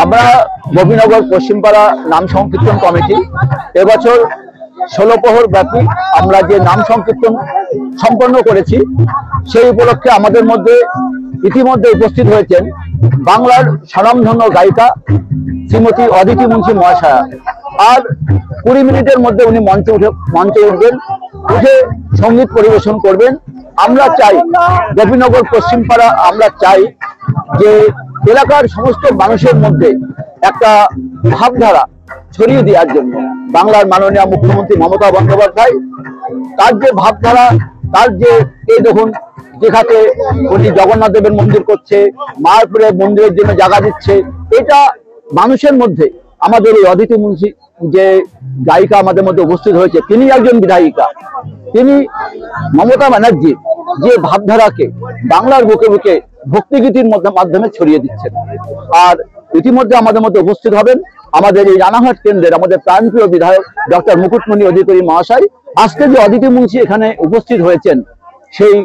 আমরা গোপীনগর পশ্চিমপাড়া নাম সংকীর্তন কমিটি এবছর 16 প্রহর ব্যাপী আমরা যে নাম সংকীর্তন সম্পন্ন করেছি সেই উপলক্ষে আমাদের মধ্যে ইতিমধ্যে উপস্থিত হয়েছেন বাংলার স্বনামধন্য গায়িকা শ্রীমতী অদিতি মুন্সি মহাশয়া। আর 20 মিনিটের মধ্যে উনি মঞ্চে উঠবেন, উঠে সঙ্গীত পরিবেশন করবেন। আমরা চাই গোপীনগর পশ্চিমপাড়া, আমরা চাই যে এলাকার সমস্ত মানুষের মধ্যে একটা ভাবধারা ছড়িয়ে দেওয়ার জন্য বাংলার মাননীয় মুখ্যমন্ত্রী মমতা বন্দ্যোপাধ্যায় তার যে ভাবধারা, তার যে এই দেখুন যেখানে উনি জগন্নাথ দেবের মন্দির করছে, মায়াপুরে মন্দিরের জন্য জায়গা দিচ্ছে, এটা মানুষের মধ্যে আমাদের এই অদিতি মুন্সি যে গায়িকা আমাদের মধ্যে উপস্থিত হয়েছে, তিনি একজন বিধায়িকা। তিনি মমতা ব্যানার্জির যে ভাবধারাকে বাংলার বুকে বুকে ভক্তিগীতির মাধ্যমে ছড়িয়ে দিচ্ছেন। আর ইতিমধ্যে আমাদের মধ্যে উপস্থিত হবেন আমাদের এই রানাঘাট কেন্দ্রের আমাদের প্রাণপ্রিয় বিধায়ক ডক্টর মুকুটমণি অধিকারী মহাশয়। আজকে যে অদিতি মুন্সি এখানে উপস্থিত হয়েছেন, সেই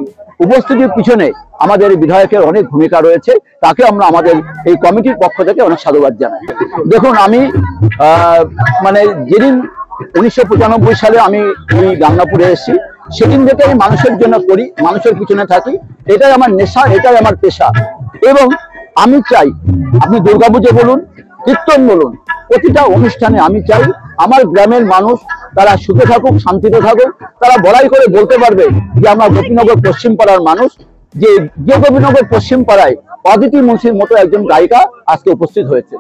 উপস্থিতির পিছনে আমাদের বিধায়কের অনেক ভূমিকা রয়েছে, তাকে আমরা আমাদের এই কমিটির পক্ষ থেকে অনেক সাধুবাদ জানাই। দেখুন, আমি মানে যেদিন 1995 সালে আমি এই গাংনাপুরে এসেছি, সেদিন থেকে আমি মানুষের জন্য করি, মানুষের পিছনে থাকি। এটাই আমার নেশা, এটাই আমার পেশা। এবং আমি চাই, আপনি দুর্গাপুজো বলুন, কীর্তন বলুন, প্রতিটা অনুষ্ঠানে আমি চাই আমার গ্রামের মানুষ তারা সুখে থাকুক, শান্তিতে থাকুক। তারা বড়াই করে বলতে পারবে যে আমরা গোপীনগর পশ্চিমপাড়ার মানুষ, যে গোপীনগর পশ্চিমপাড়ায় অদিতি মুন্সির মতো একজন গায়িকা আজকে উপস্থিত হয়েছে।